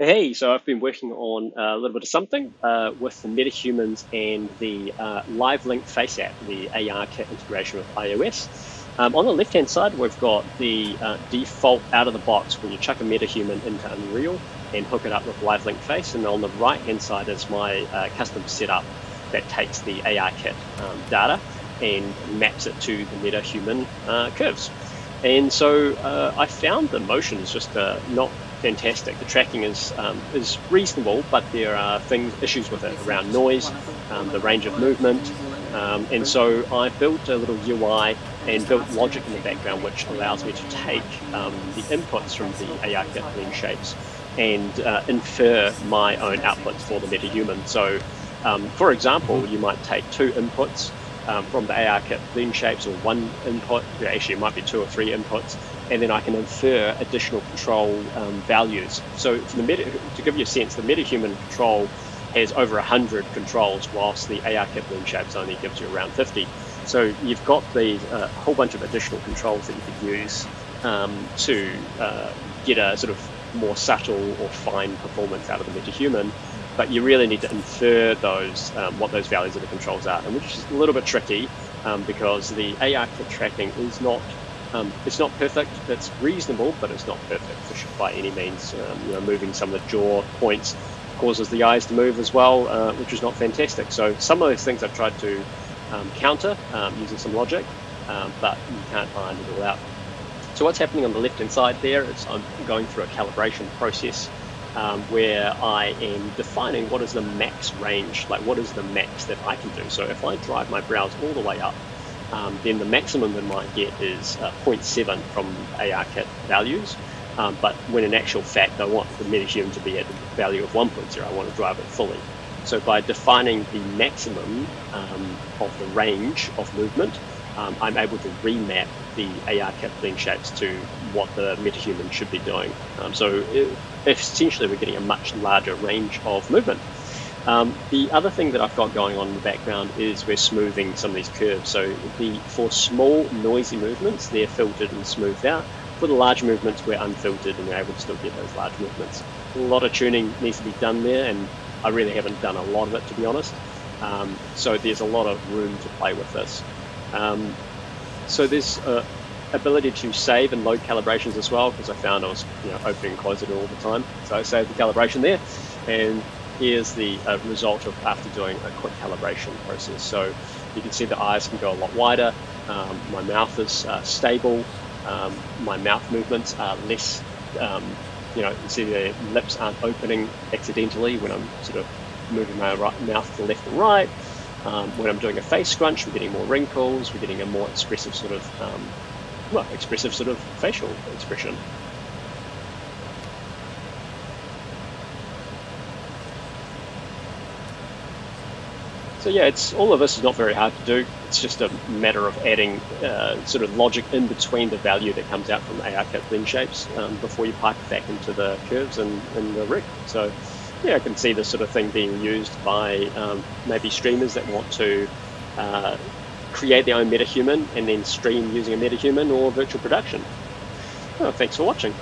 Hey, so I've been working on a little bit of something with the Metahumans and the Live Link Face app, the AR kit integration with iOS. On the left-hand side, we've got the default out of the box where you chuck a Metahuman into Unreal and hook it up with Live Link Face. And on the right-hand side is my custom setup that takes the AR kit data and maps it to the Metahuman curves. And so I found the motion is just not fantastic. The tracking is reasonable, but there are issues with it around noise, the range of movement, and so I built a little UI and built logic in the background which allows me to take the inputs from the AR kit blend shapes and infer my own outputs for the MetaHuman. So, for example, you might take two inputs from the AR kit blend shapes, or one input, actually it might be two or three inputs, and then I can infer additional control values. So for to give you a sense, the MetaHuman control has over 100 controls, whilst the AR kit blend shapes only gives you around 50. So you've got a whole bunch of additional controls that you could use to get a sort of more subtle or fine performance out of the MetaHuman. But you really need to infer those, what those values of the controls are, and which is a little bit tricky because the AR kit tracking is not, it's not perfect. It's reasonable, but it's not perfect by any means. Moving some of the jaw points causes the eyes to move as well, which is not fantastic. So some of those things I've tried to counter using some logic, but you can't iron it all out. So what's happening on the left-hand side there is I'm going through a calibration process where I am defining what is the max range, like what is the max that I can do. So if I drive my browse all the way up, then the maximum that I might get is 0.7 from ARKit values. But when in actual fact, I want the MetaHuman to be at the value of 1.0, I want to drive it fully. So by defining the maximum of the range of movement, I'm able to remap the ARKit blend shapes to what the MetaHuman should be doing. So essentially we're getting a much larger range of movement. The other thing that I've got going on in the background is we're smoothing some of these curves. So for small noisy movements, they're filtered and smoothed out. For the large movements, we're unfiltered and we're able to still get those large movements. A lot of tuning needs to be done there, and I really haven't done a lot of it, to be honest. So there's a lot of room to play with this. So there's ability to save and load calibrations as well, because I found I was opening and closing it all the time. So I saved the calibration there, and here's the result of after doing a quick calibration process. So you can see the eyes can go a lot wider, my mouth is stable, my mouth movements are less, you see the lips aren't opening accidentally when I'm sort of moving my mouth to the left and right. When I'm doing a face scrunch, we're getting more wrinkles, we're getting a more expressive sort of, facial expression. So yeah, all of this is not very hard to do. It's just a matter of adding sort of logic in between the value that comes out from the ARKit blend shapes before you pipe it back into the curves and the rig. So yeah, I can see this sort of thing being used by maybe streamers that want to create their own MetaHuman and then stream using a MetaHuman or virtual production. Well, thanks for watching.